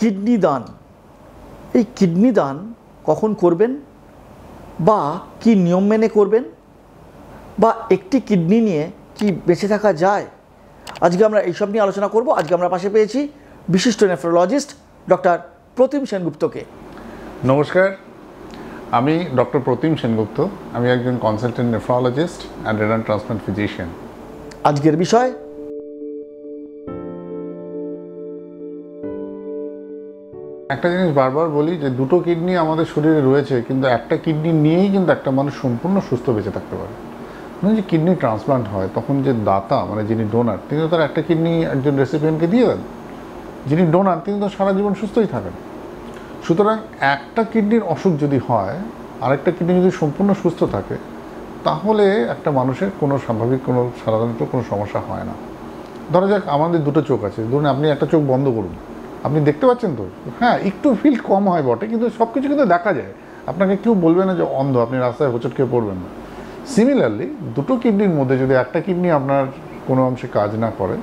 Kidney দান, এই kidney দান কখন করবেন বা কি নিয়ম মেনে করবেন, বা একটি কিডনি নিয়ে কি বেঁচে থাকা যায়, আজকে আমরা এইসব নিয়ে আলোচনা করব। আজকে আমরা পাশে পেয়েছি বিশিষ্ট নেফ্রোলজিস্ট ডক্টর প্রতিম সেনগুপ্তকে। নমস্কার, আমি ডক্টর প্রতিম সেনগুপ্ত। আমি একজন consultant nephrologist and renal transplant physician. আজকের বিষয় একটা জিনিস বারবার বলি যে দুটো কিডনি আমাদের শরীরে রয়েছে, কিন্তু একটা কিডনি নিয়েই কিন্তু একটা মানুষ সম্পূর্ণ সুস্থ বেঁচে থাকতে পারে। মানে যে কিডনি ট্রান্সপ্লান্ট হয় তখন যে দাতা মানে যিনি ডোনার, তিনি তো তার একটা কিডনি একজন রেসিপিয়েন্টকে দিয়ে দেন। যিনি ডোনার তিনি তো সারা জীবন সুস্থই থাকেন। সুতরাং একটা কিডনির অসুখ যদি হয়, আরেকটা কিডনি যদি সম্পূর্ণ সুস্থ থাকে, তাহলে একটা মানুষের কোনো স্বাভাবিক সাধারণত কোনো সমস্যা হয় না। ধরা যাক আমাদের দুটো চোখ আছে, ধরুন আপনি একটা চোখ বন্ধ করুন, আপনি দেখতে পাচ্ছেন তো, হ্যাঁ একটু ফিল কম হয় বটে, কিন্তু সব কিছু কিন্তু দেখা যায়। আপনাকে কেউ বলবে না যে অন্ধ, আপনি রাস্তায় হোঁচট খেয়ে পড়বেন না। সিমিলারলি দুটো কিডনির মধ্যে যদি একটা কিডনি আপনার কোনো অংশে কাজ না করে,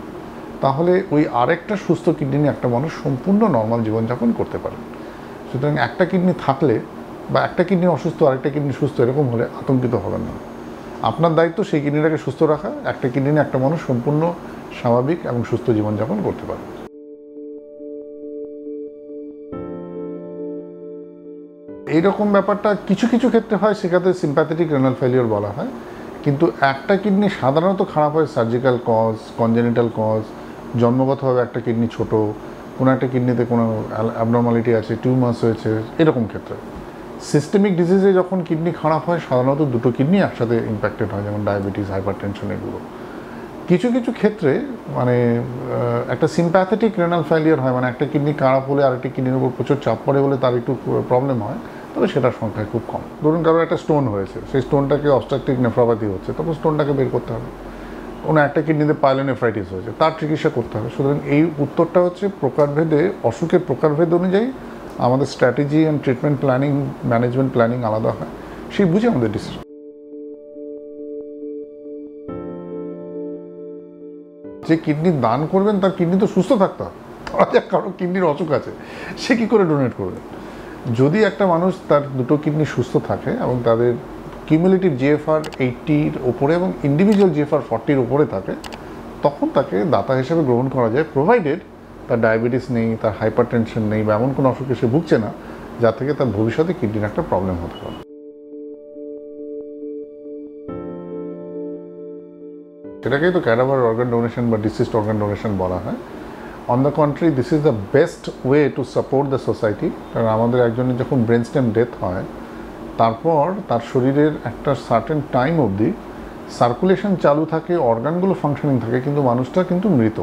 তাহলে ওই আরেকটা সুস্থ কিডনি নিয়ে একটা মানুষ সম্পূর্ণ নর্মাল জীবনযাপন করতে পারে। সুতরাং একটা কিডনি থাকলে বা একটা কিডনি অসুস্থ আরেকটা কিডনি সুস্থ, এরকম হলে আতঙ্কিত হবেন না। আপনার দায়িত্ব সেই কিডনিটাকে সুস্থ রাখা। একটা কিডনি নিয়ে একটা মানুষ সম্পূর্ণ স্বাভাবিক এবং সুস্থ জীবনযাপন করতে পারে। এইরকম ব্যাপারটা কিছু কিছু ক্ষেত্রে হয়, সেক্ষেত্রে সিম্প্যাথেটিক রেনাল ফেলিওর বলা হয়। কিন্তু একটা কিডনি সাধারণত খারাপ হয় সার্জিক্যাল কজ, কনজেনিটাল কজ, জন্মগতভাবে একটা কিডনি ছোট, কোনো একটা কিডনিতে কোনো অ্যাবনর্মালিটি আছে, টিউমার্স হয়েছে, এরকম ক্ষেত্রে। সিস্টেমিক ডিজিজে যখন কিডনি খারাপ হয়, সাধারণত দুটো কিডনি একসাথে ইম্প্যাক্টেড হয়, যেমন ডায়াবেটিস, হাইপারটেনশন, এগুলো। কিছু কিছু ক্ষেত্রে মানে একটা সিম্প্যাথেটিক রেনাল ফেলিওর হয়, মানে একটা কিডনি খারাপ হলে আরেকটি কিডনির উপর প্রচুর চাপ পড়ে বলে তার একটু প্রবলেম হয়, তবে সেটার সংখ্যা খুব কম। ধরুন কারোর একটা স্টোন হয়েছে, সেই স্টোনটাকে অবস্ট্রাকটিভ নেফ্রোপ্যাথি হচ্ছে, তখন স্টোনটাকে বের করতে হবে। কোনো একটা কিডনিতে পাইলোনেফ্রাইটিস হয়েছে, তার চিকিৎসা করতে হবে। সুতরাং এই উত্তরটা হচ্ছে প্রকারভেদে, অসুখের প্রকারভেদ অনুযায়ী আমাদের strategy and treatment planning, management planning আলাদা হয়, সেই বুঝে আমাদের ডিসিশন। যে কিডনি দান করবেন তার কিডনি তো সুস্থ থাকতে হবে। ধরা যাক কারো কিডনির অসুখ আছে, সে কী করে ডোনেট করবে? যদি একটা মানুষ তার দুটো কিডনি সুস্থ থাকে এবং তাদের কিউমুলেটিভ জিএফআর 80-র ওপরে এবং ইন্ডিভিজুয়াল জিএফআর 40-র ওপরে থাকে, তখন তাকে দাতা হিসেবে গ্রহণ করা যায়, প্রোভাইডেড তার ডায়াবেটিস নেই, তার হাইপারটেনশন নেই বা এমন কোনো অসুখে সে ভুগছে না যা থেকে তার ভবিষ্যতে কিডনির একটা প্রবলেম হতে পারে। সেটাকেই তো ক্যাডাভার অর্গান ডোনেশন বা ডিসিজড অর্গান ডোনেশন বলা হয়। On the country, this is the best way to support the society. কারণ আমাদের একজনের যখন ব্রেন স্টেম ডেথ হয়, তারপর তার শরীরের একটা সার্টেন টাইম অবধি সার্কুলেশন চালু থাকে, অর্গানগুলো ফাংশনিং থাকে, কিন্তু মানুষটা কিন্তু মৃত।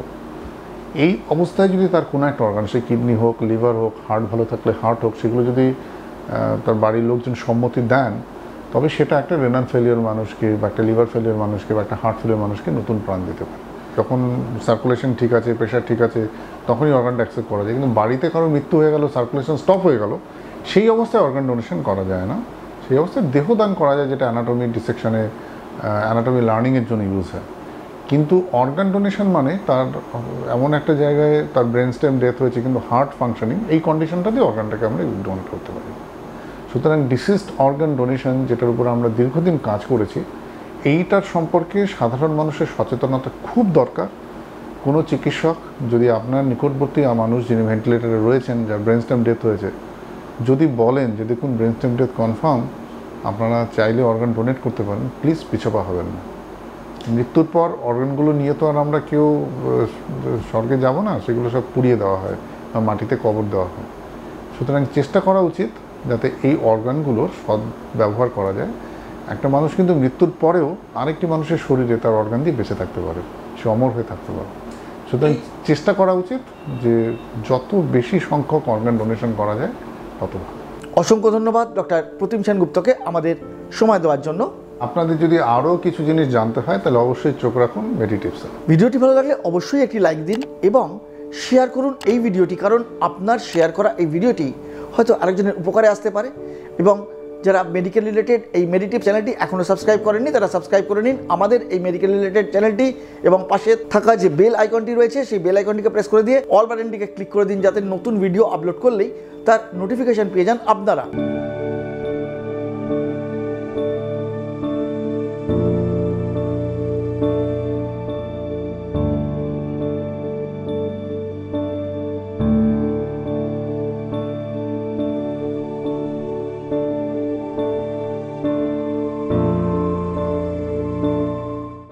এই অবস্থায় যদি তার কোনো একটা অর্গান, সে কিডনি হোক, লিভার হোক, হার্ট ভালো থাকলে হার্ট হোক, সেগুলো যদি তার বাড়ির লোকজন সম্মতি দেন, তবে সেটা একটা রেনাল ফেলিওর মানুষকে বা একটা লিভার ফেলিওর মানুষকে বা একটা হার্ট ফেলিওর মানুষকে নতুন প্রাণ দিতে পারে। যখন সার্কুলেশন ঠিক আছে, প্রেশার ঠিক আছে, তখনই অর্গানটা অ্যাকসেপ্ট করা যায়। কিন্তু বাড়িতে কারো মৃত্যু হয়ে গেল, সার্কুলেশন স্টপ হয়ে গেল, সেই অবস্থায় অর্গান ডোনেশন করা যায় না। সেই অবস্থায় দেহদান করা যায়, যেটা অ্যানাটমি ডিসেকশনে, অ্যানাটমি লার্নিংয়ের জন্য ইউজ হয়। কিন্তু অর্গান ডোনেশন মানে তার এমন একটা জায়গায় তার ব্রেন স্টেম ডেথ হয়েছে কিন্তু হার্ট ফাংশনিং, এই কন্ডিশনটা দিয়ে অর্গানটাকে আমরা ডোনেট করতে পারি। সুতরাং ডিসিজড অর্গান ডোনেশন, যেটার উপর আমরা দীর্ঘদিন কাজ করেছি, এইটার সম্পর্কে সাধারণ মানুষের সচেতনতা খুব দরকার। কোনো চিকিৎসক যদি আপনার নিকটবর্তী মানুষ যিনি ভেন্টিলেটরে রয়েছেন, যার ব্রেন স্টেম ডেথ হয়েছে, যদি বলেন যে দেখুন ব্রেন স্টেম ডেথ কনফার্ম, আপনারা চাইলে অর্গান ডোনেট করতে পারেন, প্লিজ পিছপা হবেন না। মৃত্যুর পর অর্গানগুলো নিয়ে তো আর আমরা কেউ স্বর্গে যাব না, সেগুলো সব পুড়িয়ে দেওয়া হয় বা মাটিতে কবর দেওয়া হয়। সুতরাং চেষ্টা করা উচিত যাতে এই অর্গানগুলোর সদ ব্যবহার করা যায়। একটা মানুষ কিন্তু মৃত্যুর পরেও আরেকটি মানুষের শরীরে তার অর্গান দিয়ে বেঁচে থাকতে পারে, সে অমর হয়ে থাকতে পারে। সুতরাং চেষ্টা করা উচিত যে যত বেশি সংখ্যক অর্গান ডোনেশন করা যায় তত ভালো। অসংখ্য ধন্যবাদ ডক্টর প্রতিম সেনগুপ্তকে আমাদের সময় দেওয়ার জন্য। আপনাদের যদি আরও কিছু জিনিস জানতে হয় তাহলে অবশ্যই চোখ রাখুন মেডিটিভসে। ভিডিওটি ভালো লাগলে অবশ্যই একটি লাইক দিন এবং শেয়ার করুন এই ভিডিওটি, কারণ আপনার শেয়ার করা এই ভিডিওটি হয়তো আরেকজনের উপকারে আসতে পারে এবং যারা মেডিকেল রিলেটেড এই মেডিটিভ চ্যানেলটি এখনও সাবস্ক্রাইব করেননি তারা সাবস্ক্রাইব করে নিন আমাদের এই মেডিকেল রিলেটেড চ্যানেলটি, এবং পাশে থাকা যে বেল আইকনটি রয়েছে সেই বেল আইকনটিকে প্রেস করে দিয়ে অল বাটনটিকে ক্লিক করে দিন, যাতে নতুন ভিডিও আপলোড করলেই তার নোটিফিকেশান পেয়ে যান আপনারা।